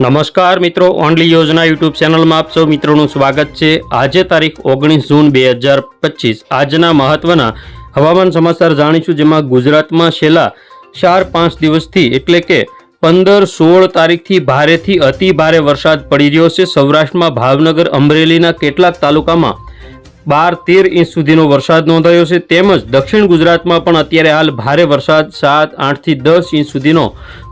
નમસ્કાર મિત્રો, ઓનલી યોજના યુટ્યુબ ચેનલમાં આપ સૌ મિત્રોનું સ્વાગત છે। આજે તારીખ 19 જૂન 2025 આજના મહત્વના હવામાન સમાચાર જાણીશું, જેમાં ગુજરાતમાં છેલ્લા 4-5 દિવસથી એટલે કે 15-16 તારીખથી ભારેથી અતિ ભારે વરસાદ પડી રહ્યો છે। સૌરાષ્ટ્રમાં ભાવનગર, અમરેલીના કેટલાક તાલુકામાં 12-13 ઇંચ સુધીનો વરસાદ નોંધાયો છે। તેમજ દક્ષિણ ગુજરાતમાં પણ અત્યારે હાલ ભારે વરસાદ 7-8 થી 10 ઇંચ સુધીનો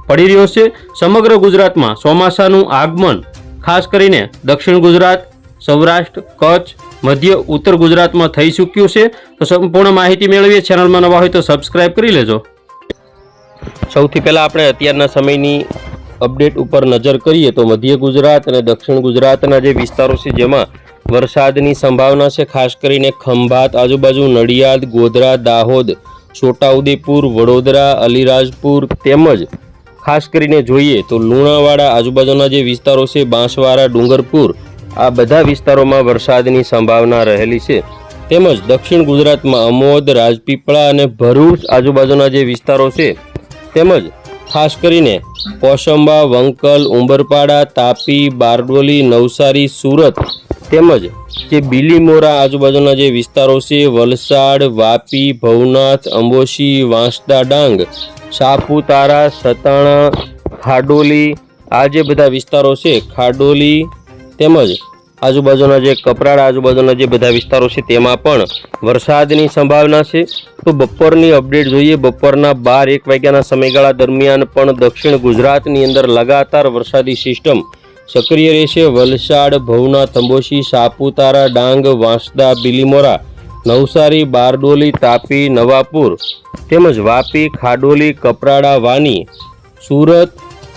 પડી રહ્યો છે। સમગ્ર ગુજરાતમાં ચોમાસાનું આગમન ખાસ કરીને દક્ષિણ ગુજરાત, સૌરાષ્ટ્ર, કચ્છ, મધ્ય ઉત્તર ગુજરાતમાં થઈ ચૂક્યું છે। તો સંપૂર્ણ માહિતી મેળવીએ। ચેનલમાં નવા હોય તો સબસ્ક્રાઇબ કરી લેજો। સૌથી પહેલા આપણે અત્યારના સમયની અપડેટ ઉપર નજર કરીએ તો મધ્ય ગુજરાત અને દક્ષિણ ગુજરાતના જે વિસ્તારો છે જેમાં વરસાદની સંભાવના છે। ખાસ કરીને ખંભાત આજુબાજુ, નડિયાદ, ગોધરા, દાહોદ, છોટાઉદેપુર, વડોદરા, અલીરાજપુર તેમજ ખાસ કરીને જોઈએ તો લુણાવાડા આજુબાજુના જે વિસ્તારો છે, બાંસવાડા, ડુંગરપુર, આ બધા વિસ્તારોમાં વરસાદની સંભાવના રહેલી છે। તેમજ દક્ષિણ ગુજરાતમાં અમોદ, રાજપીપળા અને ભરૂચ આજુબાજુના જે વિસ્તારો છે, તેમજ ખાસ કરીને કોસંબા, વંકલ, ઉંબરપાડા, તાપી, બારડોલી, નવસારી, સુરત તેમજ જે બીલીમોરા આજુબાજુના જે વિસ્તારો છે, વલસાડ, વાપી, ભવનાથ, અંબોશી, વાંસદા, ડાંગ, સાપુતારા, સતાણા, ખાડોલી, આ જે બધા વિસ્તારો છે, ખાડોલી તેમજ આજુબાજુના જે કપરાડા આજુબાજુના જે બધા વિસ્તારો છે તેમાં પણ વરસાદની સંભાવના છે। તો બપોરની અપડેટ જોઈએ। બપોરના 12-1 વાગ્યાના સમયગાળા દરમિયાન પણ દક્ષિણ ગુજરાતની અંદર લગાતાર વરસાદી સિસ્ટમ સક્રિય રહેશે। વલસાડ, ભવનાથ, અંબોશી, સાપુતારા, ડાંગ, વાંસદા, બીલીમોરા, નવસારી, બારડોલી, તાપી, નવાપુર તેમજ વાપી, ખાડોલી, કપરાડા, વાની, સુરત,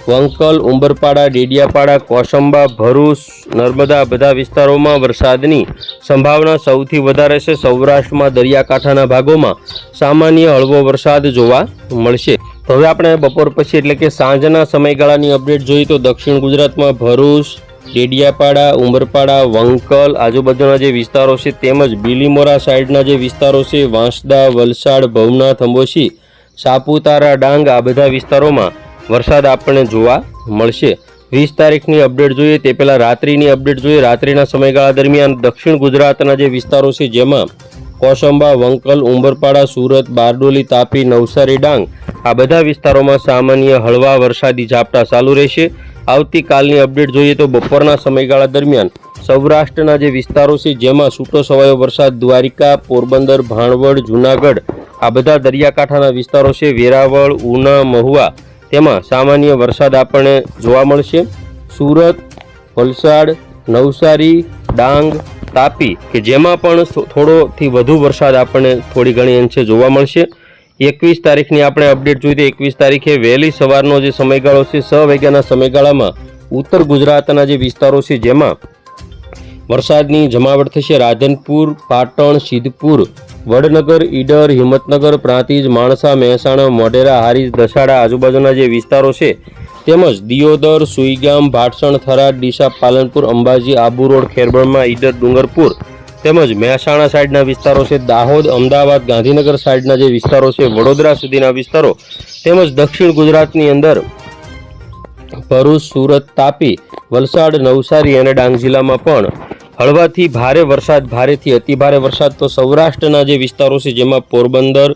વંકલ, ઉંબરપાડા, ડેડિયાપાડા, કોસંબા, ભરૂચ, નર્મદા બધા વિસ્તારોમાં વરસાદની સંભાવના સૌથી વધારે છે। સૌરાષ્ટ્રમાં દરિયાકાંઠાના ભાગોમાં સામાન્ય હળવો વરસાદ જોવા મળશે। તો હવે આપણે બપોર પછી એટલે કે સાંજના સમયગાળાની અપડેટ જોઈએ તો દક્ષિણ ગુજરાતમાં ભરૂચ, ડેડિયાપાડા, ઉંબરપાડા, વંકલ આજુબાજુના જે વિસ્તારો છે તેમજ બીલીમોરા સાઈડના જે વિસ્તારો છે, વાંસદા, વલસાડ, ભવનાથ, અંબોશી, સાપુતારા, ડાંગ આ બધા વિસ્તારોમાં વરસાદ આપણને જોવા મળશે। 20 તારીખની અપડેટ જોઈએ તે પહેલાં રાત્રિની અપડેટ જોઈએ। રાત્રિના સમયગાળા દરમિયાન દક્ષિણ ગુજરાતના જે વિસ્તારો છે જેમાં કોસંબા, વંકલ, ઉંબરપાડા, સુરત, બારડોલી, તાપી, નવસારી, ડાંગ આ બધા વિસ્તારોમાં સામાન્ય હળવા વરસાદી ઝાપટા ચાલુ રહેશે। આવતીકાલની અપડેટ જોઈએ તો બપોરના સમયગાળા દરમિયાન સૌરાષ્ટ્રના જે વિસ્તારો છે જેમાં છૂટો છવાયો વરસાદ દ્વારિકા, પોરબંદર, ભાણવડ, જૂનાગઢ આ બધા દરિયાકાંઠાના વિસ્તારો છે, વેરાવળ, ઉના, મહુવા તેમાં સામાન્ય વરસાદ આપણને જોવા મળશે। સુરત, વલસાડ, નવસારી, ડાંગ, તાપી કે જેમાં પણ થોડોથી વધુ વરસાદ આપણને થોડી ઘણી અંશે જોવા મળશે। 21 તારીખની આપણે અપડેટ જોઈએ તો 21 તારીખે વહેલી સવારનો જે સમયગાળો છે 6 વાગ્યાના સમયગાળામાં ઉત્તર ગુજરાતના જે વિસ્તારો છે જેમાં વરસાદની જમાવટ થશે। રાધનપુર, પાટણ, સિદ્ધપુર, વડનગર, ઈડર, હિંમતનગર, પ્રાંતિજ, માણસા, મહેસાણા, મોઢેરા, હારીજ, દસાડા આજુબાજુના જે વિસ્તારો છે તેમજ દિયોદર, સુઈગામ, ભાટસણ, થરાદ, ડીસા, પાલનપુર, અંબાજી, આબુ રોડ, ખેરબ્રહ્મા, ઈડર, ડુંગરપુર તેમજ મહેસાણા સાઈડના વિસ્તારો છે, દાહોદ, અમદાવાદ, ગાંધીનગર સાઈડના જે વિસ્તારો છે, વડોદરા સુધીના વિસ્તારો તેમજ દક્ષિણ ગુજરાતની અંદર ભરૂચ, સુરત, તાપી, વલસાડ, નવસારી અને ડાંગ જિલ્લામાં પણ હળવાથી ભારે વરસાદ, ભારેથી અતિભારે વરસાદ તો સૌરાષ્ટ્રના જે વિસ્તારો છે જેમાં પોરબંદર,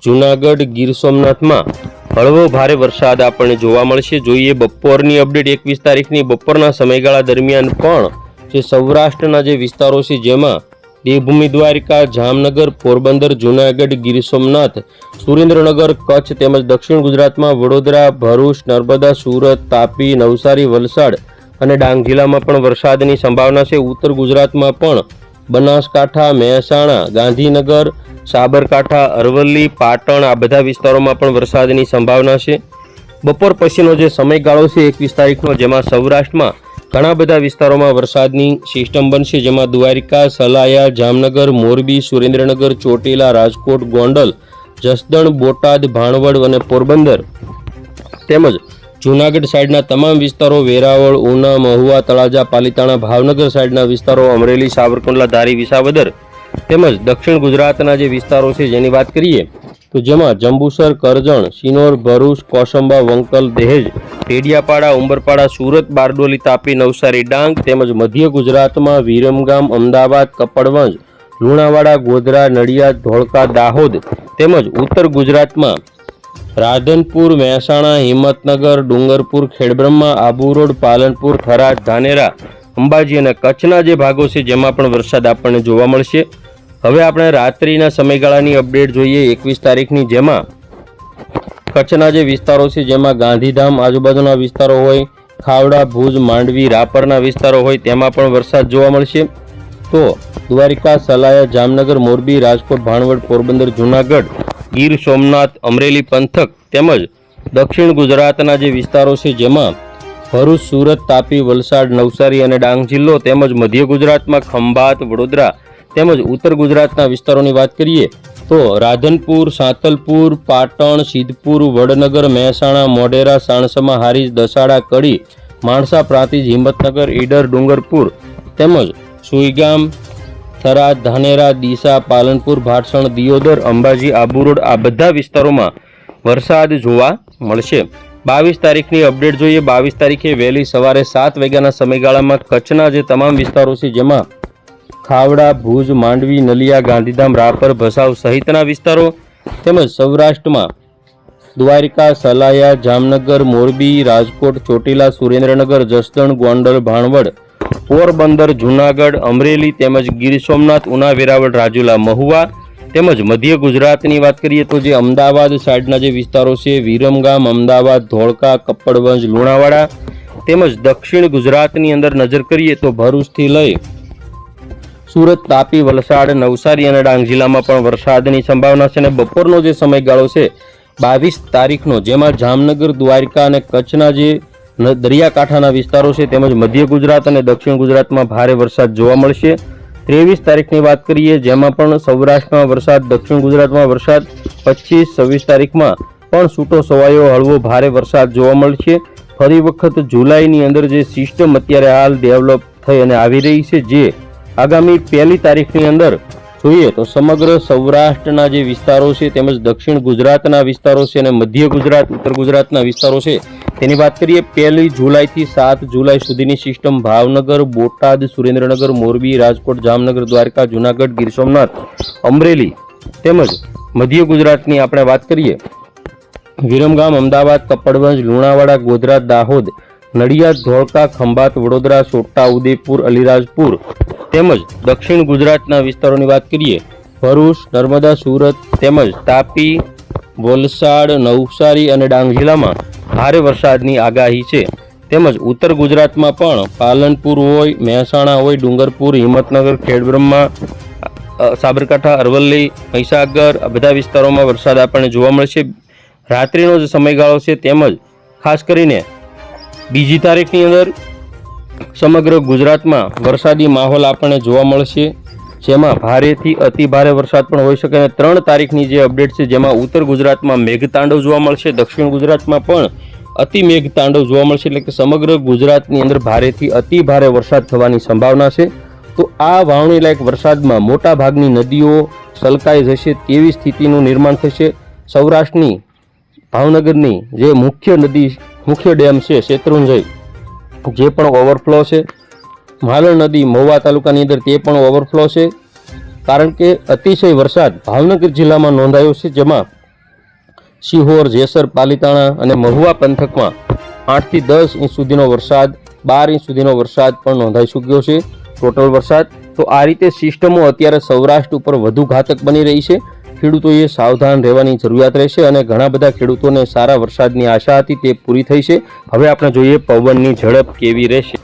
જૂનાગઢ, ગીર સોમનાથમાં હળવો ભારે વરસાદ આપણને જોવા મળશે। જોઈએ બપોરની અપડેટ 21 તારીખની બપોરના સમયગાળા દરમિયાન પણ જે સૌરાષ્ટ્રના જે વિસ્તારો છે જેમાં દેવભૂમિ દ્વારિકા, જામનગર, પોરબંદર, જૂનાગઢ, ગીર સોમનાથ, સુરેન્દ્રનગર, કચ્છ તેમજ દક્ષિણ ગુજરાતમાં વડોદરા, ભરૂચ, નર્મદા, સુરત, તાપી, નવસારી, વલસાડ અને ડાંગ જિલ્લામાં પણ વરસાદની સંભાવના છે। ઉત્તર ગુજરાતમાં પણ બનાસકાંઠા, મહેસાણા, ગાંધીનગર, સાબરકાંઠા, અરવલ્લી, પાટણ આ બધા વિસ્તારોમાં પણ વરસાદની સંભાવના છે। બપોર પછીનો જે સમયગાળો છે 21 તારીખનો જેમાં સૌરાષ્ટ્રમાં ઘણા બધા વિસ્તારોમાં વરસાદની સિસ્ટમ બનશે, જેમાં દ્વારિકા, સલાયા, જામનગર, મોરબી, સુરેન્દ્રનગર, ચોટીલા, રાજકોટ, ગોંડલ, જસદણ, બોટાદ, ભાણવડ અને પોરબંદર તેમજ જૂનાગઢ સાઈડના તમામ વિસ્તારો, વેરાવળ, ઉના, મહુવા, તળાજા, પાલીતાણા, ભાવનગર સાઈડના વિસ્તારો, અમરેલી, સાવરકુંડલા, ધારી, વિસાવદર તેમજ દક્ષિણ ગુજરાતના જે વિસ્તારો છે જેની વાત કરીએ તો જેમાં જંબુસર, કરજણ, શિનોર, ભરૂચ, કોસંબા, વંકલ, દહેજ ડેડિયાપાડા, ઉંબરપાડા, સુરત, બારડોલી, તાપી, નવસારી, ડાંગ તેમજ મધ્ય ગુજરાતમાં વિરમગામ, અમદાવાદ, કપડવંજ, લુણાવાડા, ગોધરા, નડિયાદ, ધોળકા, દાહોદ તેમજ ઉત્તર ગુજરાતમાં રાધનપુર, મહેસાણા, હિંમતનગર, ડુંગરપુર, ખેડબ્રહ્મા, આબુ રોડ, પાલનપુર, થરાદ, ધાનેરા, અંબાજી અને કચ્છના જે ભાગો છે જેમાં પણ વરસાદ આપણને જોવા મળશે. હવે આપણે રાત્રિના સમયગાળાની અપડેટ જોઈએ 21 તારીખની, જેમાં કચ્છના જે વિસ્તારો છે જેમાં ગાંધીધામ આજુબાજુના વિસ્તારો હોય, ખાવડા, ભુજ, માંડવી, રાપરના વિસ્તારો હોય તેમાં પણ વરસાદ જોવા મળશે. તો દ્વારિકા, સલાયા, જામનગર, મોરબી, રાજકોટ, ભાણવડ, પોરબંદર, જૂનાગઢ, ગીર સોમનાથ, અમરેલી પંથક તેમજ દક્ષિણ ગુજરાતના જે વિસ્તારો છે જેમાં ભરૂચ, સુરત, તાપી, વલસાડ, નવસારી અને ડાંગ જિલ્લો તેમજ મધ્ય ગુજરાતમાં ખંભાત, વડોદરા તેમજ ઉત્તર ગુજરાતના વિસ્તારોની વાત કરીએ તો રાધનપુર, સાંતલપુર, પાટણ, સિદ્ધપુર, વડનગર, મહેસાણા, મોઢેરા, સાણસમા, હારીજ, દસાડા, કડી, માણસા, પ્રાંતિજ, હિંમતનગર, ઈડર, ડુંગરપુર તેમજ સુઈગામ, થરાદ, ધાનેરા, ડીસા, પાલનપુર, ભાટસણ, દિયોદર, અંબાજી, આબુ રોડ આ બધા વિસ્તારોમાં વરસાદ જોવા મળશે. 22 તારીખની અપડેટ જોઈએ. 22 તારીખે વહેલી સવારે 7 વાગ્યાના સમયગાળામાં કચ્છના જે તમામ વિસ્તારો છે જેમાં ખાવડા, ભુજ, માંડવી, નલિયા, ગાંધીધામ, રાપર, ભચાઉ સહિતના વિસ્તારો તેમજ સૌરાષ્ટ્રમાં દ્વારિકા, સલાયા, જામનગર, મોરબી, રાજકોટ, ચોટીલા, સુરેન્દ્રનગર, જસદણ, ગોંડલ, ભાણવડ, પોરબંદર, જૂનાગઢ, અમરેલી તેમજ ગીર સોમનાથ, ઉના, વેરાવળ, રાજુલા, મહુવા તેમજ મધ્ય ગુજરાતની વાત કરીએ તો જે અમદાવાદ સાઈડના જે વિસ્તારો છે વિરમગામ, અમદાવાદ, ધોળકા, કપડવંજ, લુણાવાડા તેમજ દક્ષિણ ગુજરાતની અંદર નજર કરીએ તો ભરૂચથી લઈ સુરત, તાપી, વલસાડ, નવસારી અને ડાંગ જિલ્લામાં પણ વરસાદની સંભાવના છે. અને બપોરનો જે સમયગાળો છે 22 તારીખનો જેમાં જામનગર, દ્વારિકા અને કચ્છના જે દરિયાકાંઠાના વિસ્તારો છે તેમજ મધ્ય ગુજરાત અને દક્ષિણ ગુજરાતમાં ભારે વરસાદ જોવા મળશે. 23 તારીખની વાત કરીએ જેમાં પણ સૌરાષ્ટ્રમાં વરસાદ, દક્ષિણ ગુજરાતમાં વરસાદ. 25, 26 તારીખમાં પણ છૂટો છવાયો હળવો ભારે વરસાદ જોવા મળશે. ફરી વખત જુલાઈની અંદર જે સિસ્ટમ અત્યારે હાલ ડેવલપ થઈ અને આવી રહી છે જે આગામી 1 તારીખની અંદર જોઈએ તો સમગ્ર સૌરાષ્ટ્રના જે વિસ્તારો છે તેમજ દક્ષિણ ગુજરાતના વિસ્તારો છે અને મધ્ય ગુજરાત, ઉત્તર ગુજરાતના વિસ્તારો છે તેની વાત કરીએ 1 જુલાઈથી 7 જુલાઈ સુધીની સિસ્ટમ ભાવનગર, બોટાદ, સુરેન્દ્રનગર, મોરબી, રાજકોટ, જામનગર, દ્વારકા, જૂનાગઢ, ગીર સોમનાથ, અમરેલી તેમજ મધ્ય ગુજરાતની આપણે વાત કરીએ વિરમગામ, અમદાવાદ, કપડવંજ, લુણાવાડા, ગોધરા, દાહોદ, નડિયાદ, ધોળકા, ખંભાત, વડોદરા, છોટા ઉદેપુર, અલીરાજપુર તેમજ દક્ષિણ ગુજરાતના વિસ્તારોની વાત કરીએ ભરૂચ, નર્મદા, સુરત તેમજ તાપી, વલસાડ, નવસારી અને ડાંગ જિલ્લામાં ભારે વરસાદની આગાહી છે. તેમજ ઉત્તર ગુજરાતમાં પણ પાલનપુર હોય, મહેસાણા હોય, ડુંગરપુર, હિંમતનગર, ખેડબ્રહ્મા, સાબરકાંઠા, અરવલ્લી, મહીસાગર આ બધા વિસ્તારોમાં વરસાદ આપણને જોવા મળશે. રાત્રિનો જે સમયગાળો છે તેમજ ખાસ કરીને 2 તારીખની અંદર સમગ્ર ગુજરાતમાં વરસાદી માહોલ આપણને જોવા મળશે જેમાં ભારેથી અતિ ભારે વરસાદ પણ હોઈ શકે. અને 3 તારીખની જે અપડેટ છે જેમાં ઉત્તર ગુજરાતમાં મેઘતાંડવ જોવા મળશે, દક્ષિણ ગુજરાતમાં પણ અતિ મેઘતાંડવ જોવા મળશે. એટલે કે સમગ્ર ગુજરાતની અંદર ભારેથી અતિ ભારે વરસાદ થવાની સંભાવના છે. તો આ વાવણી લાયક વરસાદમાં મોટા ભાગની નદીઓ છલકાઈ જશે તેવી સ્થિતિનું નિર્માણ થશે. સૌરાષ્ટ્રની ભાવનગરની જે મુખ્ય ડેમ છે શેત્રુંજય જે પણ ઓવરફ્લો છે, માલણ નદી મહુવા તાલુકાની અંદર તે પણ ઓવરફ્લો છે કારણ કે અતિશય વરસાદ ભાવનગર જિલ્લામાં નોંધાયો છે જેમાં સિહોર, જેસર, પાલીતાણા અને મહુવા પંથકમાં 8 થી 10 ઇંચ સુધીનો વરસાદ, 12 ઇંચ સુધીનો વરસાદ પણ નોંધાઈ ચૂક્યો છે ટોટલ વરસાદ. તો આ રીતે સિસ્ટમો અત્યારે સૌરાષ્ટ્ર ઉપર વધુ ઘાતક બની રહી છે. ખેડૂતોએ સાવધાન રહેવાની જરૂરિયાત રહેશે અને ઘણા બધા ખેડૂતોને સારા વરસાદની આશા હતી તે પૂરી થઈ છે. હવે આપણે જોઈએ પવનની ઝડપ કેવી રહેશે.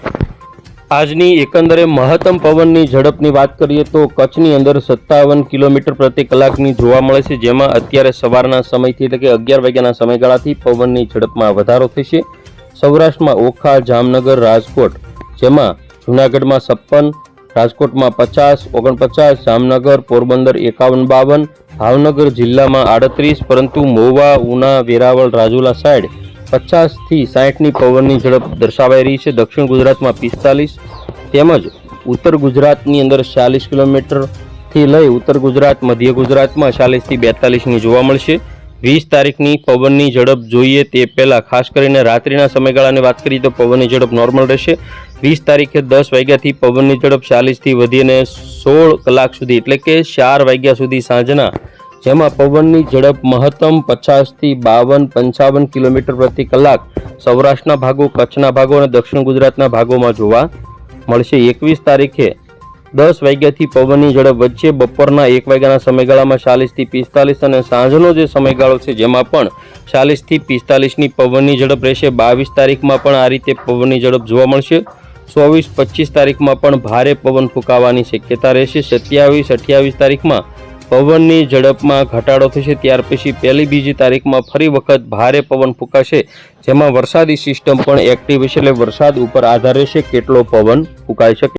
આજની એકંદરે મહત્તમ પવનની ઝડપની વાત કરીએ તો કચ્છની અંદર 57 કિલોમીટર પ્રતિ કલાકની જોવા મળે છે જેમાં અત્યારે સવારના સમયથી એટલે કે 11 વાગ્યાના સમયગાળાથી પવનની ઝડપમાં વધારો થશે. સૌરાષ્ટ્રમાં ઓખા, જામનગર, રાજકોટ જેમાં જૂનાગઢમાં 56, રાજકોટમાં 50, 49, જામનગર, પોરબંદર 51-52, ભાવનગર જિલ્લામાં 38 પરંતુ મહુવા, ઉના, વેરાવળ, રાજુલા સાઈડ 50 થી 60ની પવનની ઝડપ દર્શાવાઈ રહી છે. દક્ષિણ ગુજરાતમાં 45 તેમજ ઉત્તર ગુજરાતની અંદર 40 કિલોમીટરથી લઈ ઉત્તર ગુજરાત, મધ્ય ગુજરાતમાં 40 થી 42ની જોવા મળશે. 20 તારીખની પવનની ઝડપ જોઈએ તે પહેલાં ખાસ કરીને રાત્રિના સમયગાળાની વાત કરીએ તો પવનની ઝડપ નોર્મલ રહેશે. 20 તારીખે 10 વાગ્યાથી પવનની ઝડપ 40થી વધીને 16 કલાક સુધી એટલે કે 4 વાગ્યા સુધી સાંજના, જેમાં પવનની ઝડપ મહત્તમ 50થી 52-55 કિલોમીટર પ્રતિ કલાક સૌરાષ્ટ્રના ભાગો, કચ્છના ભાગો અને દક્ષિણ ગુજરાતના ભાગોમાં જોવા મળશે. 21 તારીખે 10 વાગ્યાથી પવનની ઝડપ વચ્ચે બપોરના 1 વાગ્યાના સમયગાળામાં 40થી 45 અને સાંજનો જે સમયગાળો છે જેમાં પણ 40થી 45ની પવનની ઝડપ રહેશે. 22 તારીખમાં પણ આ રીતે પવનની ઝડપ જોવા મળશે. 24-25 તારીખમાં પણ ભારે પવન ફૂંકાવાની શક્યતા રહેશે. 27-28 તારીખમાં પવનની ઝડપમાં ઘટાડો થશે. ત્યાર પછી 1-2 તારીખમાં ફરી વખત ભારે પવન ફૂંકાશે, જેમાં વરસાદી સિસ્ટમ પણ એક્ટિવ હશે, એટલે વરસાદ ઉપર આધાર રહેશે કેટલો પવન ફૂંકાઈ શકે.